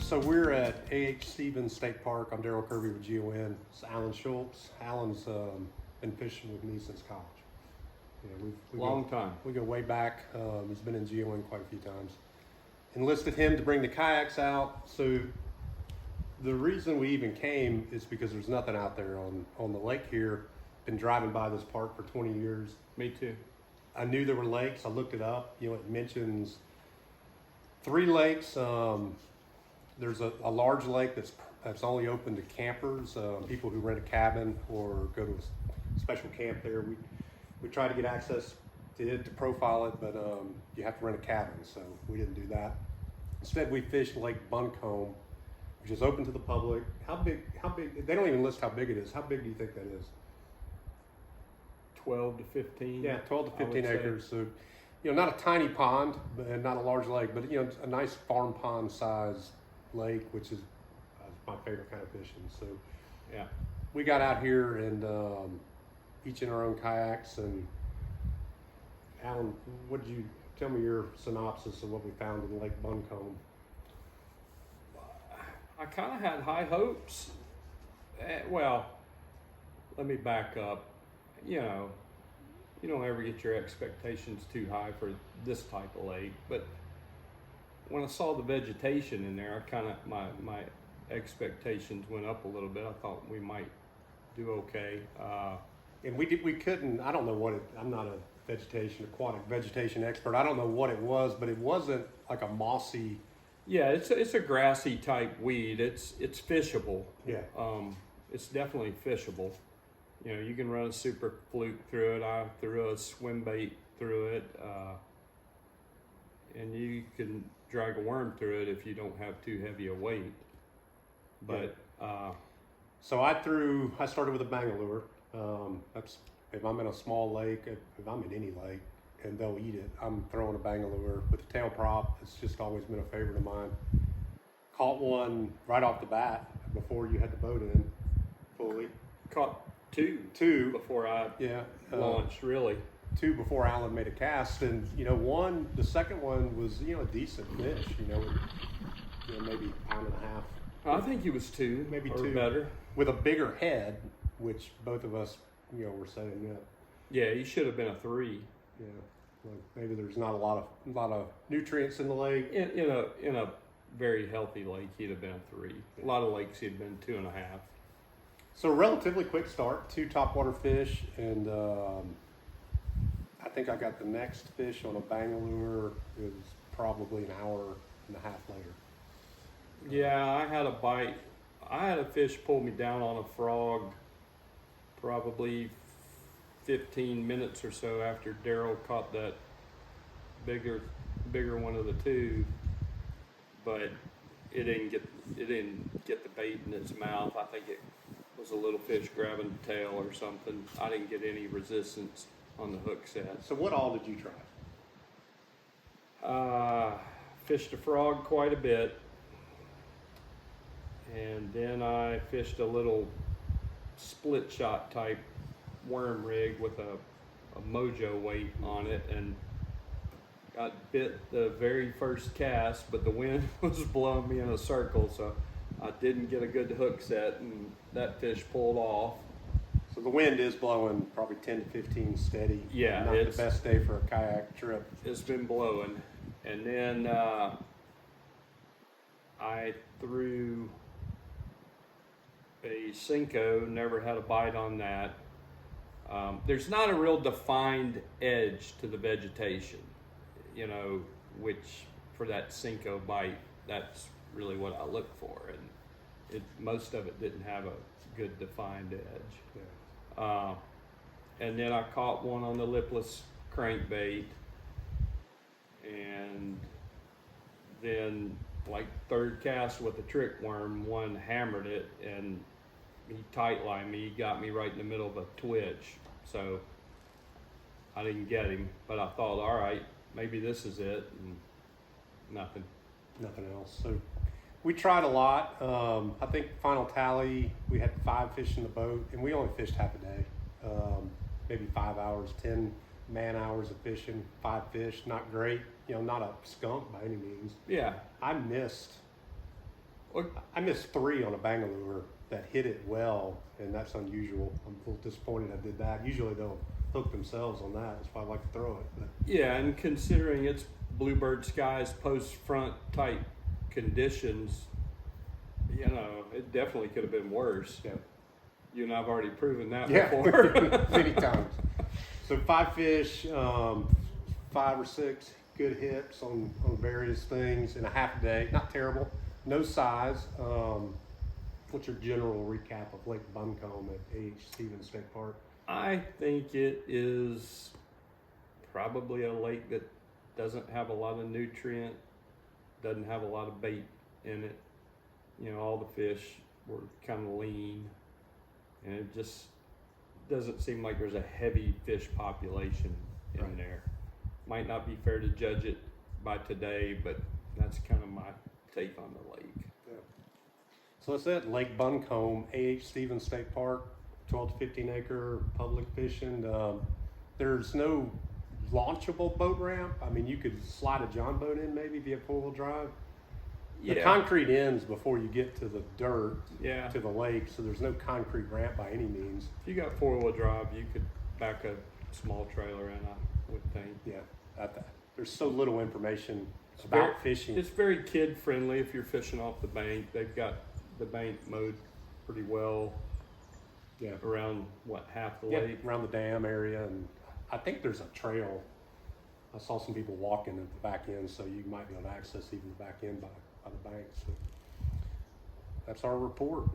So we're at A.H. Stevens State Park. I'm Daryl Kirby with GON. It's Alan Schultz. Alan's been fishing with me since college. We Long time. We go way back. He's been in GON quite a few times. Enlisted him to bring the kayaks out. So the reason we even came is because there's nothing out there on the lake here. Been driving by this park for 20 years. Me too. I knew there were lakes. I looked it up. It mentions 3 lakes. There's a large lake that's only open to campers, people who rent a cabin or go to a special camp there. We try to get access to it to profile it, but you have to rent a cabin, so we didn't do that. Instead, we fished Lake Buncombe, which is open to the public. How big? They don't even list how big it is. How big do you think that is? 12 to 15. Yeah, 12 to 15 acres. So, not a tiny pond and not a large lake, but a nice farm pond size lake, which is my favorite kind of fishing. So, yeah, we got out here and each in our own kayaks. And Alan, what did you tell me your synopsis of what we found in Lake Buncombe? I kind of had high hopes. Well, let me back up. You don't ever get your expectations too high for this type of lake, but when I saw the vegetation in there, my expectations went up a little bit. I thought we might do okay. And we couldn't, I don't know what I'm not a aquatic vegetation expert. I don't know what it was, but it wasn't like a mossy. Yeah, it's a grassy type weed. It's fishable. Yeah. It's definitely fishable. You can run a super fluke through it. I threw a swim bait through it, and you can drag a worm through it if you don't have too heavy a weight. But so I started with a Bangalore. That's if I'm in a small lake, if I'm in any lake, and they'll eat it, I'm throwing a Bangalore with a tail prop. It's just always been a favorite of mine. Caught one right off the bat before you had the boat in fully. Caught two before I launched, really. 2 before Alan made a cast, and the second one was a decent fish, maybe pound and a half. I think he was 2, maybe or 2 better, with a bigger head, which both of us were saying yeah, he should have been a 3. Yeah, like maybe there's not a lot of nutrients in the lake. In a very healthy lake, he'd have been a 3. A lot of lakes he'd been 2.5. So relatively quick start, 2 topwater fish, and I think I got the next fish on a Bangalore. It was probably an hour and a half later. Yeah, I had a bite. I had a fish pull me down on a frog probably 15 minutes or so after Daryl caught that bigger one of the 2, but it didn't get the bait in its mouth. I think it was a little fish grabbing the tail or something. I didn't get any resistance on the hook set. So what all did you try? Fished a frog quite a bit, and then I fished a little split shot type worm rig with a mojo weight on it, and got bit the very first cast, but the wind was blowing me in a circle, so I didn't get a good hook set, and that fish pulled off. So the wind is blowing probably 10 to 15 steady. Yeah, not the best day for a kayak trip. It's been blowing. And then I threw a Cinco, never had a bite on that. There's not a real defined edge to the vegetation, which for that Cinco bite, that's really what I look for. And most of it didn't have a good defined edge. Yeah. And then I caught one on the lipless crankbait, and then like third cast with a trick worm, one hammered it, and he tight lined me. He got me right in the middle of a twitch, so I didn't get him, but I thought, all right, maybe this is it, and nothing else. So we tried a lot. I think final tally, we had 5 fish in the boat, and we only fished half a day. Maybe 5 hours, 10 man hours of fishing, 5 fish, not great. Not a skunk by any means. Yeah. I missed Well, I missed 3 on a bangalore that hit it well, and that's unusual. I'm a little disappointed I did that. Usually they'll hook themselves on that. That's why I like to throw it. But yeah, and considering it's bluebird skies, post front type conditions, you know, it definitely could have been worse. yeah, You and I've already proven that yeah, before. many times. So 5 fish, 5 or 6 good hits on various things in a half a day. Not terrible. No size. What's your general recap of Lake Buncombe at A.H. Stevens State Park? I think it is probably a lake that doesn't have a lot of nutrient, doesn't have a lot of bait in it. You know, all the fish were kind of lean, and it just doesn't seem like there's a heavy fish population in Right. there. Might not be fair to judge it by today, but that's kind of my take on the lake. So that's it. Lake Buncombe, A.H. Stevens State Park, 12 to 15 acre public fishing. There's no launchable boat ramp. I mean, you could slide a John boat in maybe via 4-wheel drive. The Yeah, concrete ends before you get to the dirt, yeah. to the lake, so there's no concrete ramp by any means. If you got 4-wheel drive, you could back a small trailer in, I would think. Yeah, there's so little information very- about fishing. It's very kid friendly if you're fishing off the bank. They've got the bank mowed pretty well Yeah, around half the yeah, lake. around the dam area, and I think there's a trail. I saw some people walking at the back end, so you might be able to access even the back end by the bank. So that's our report.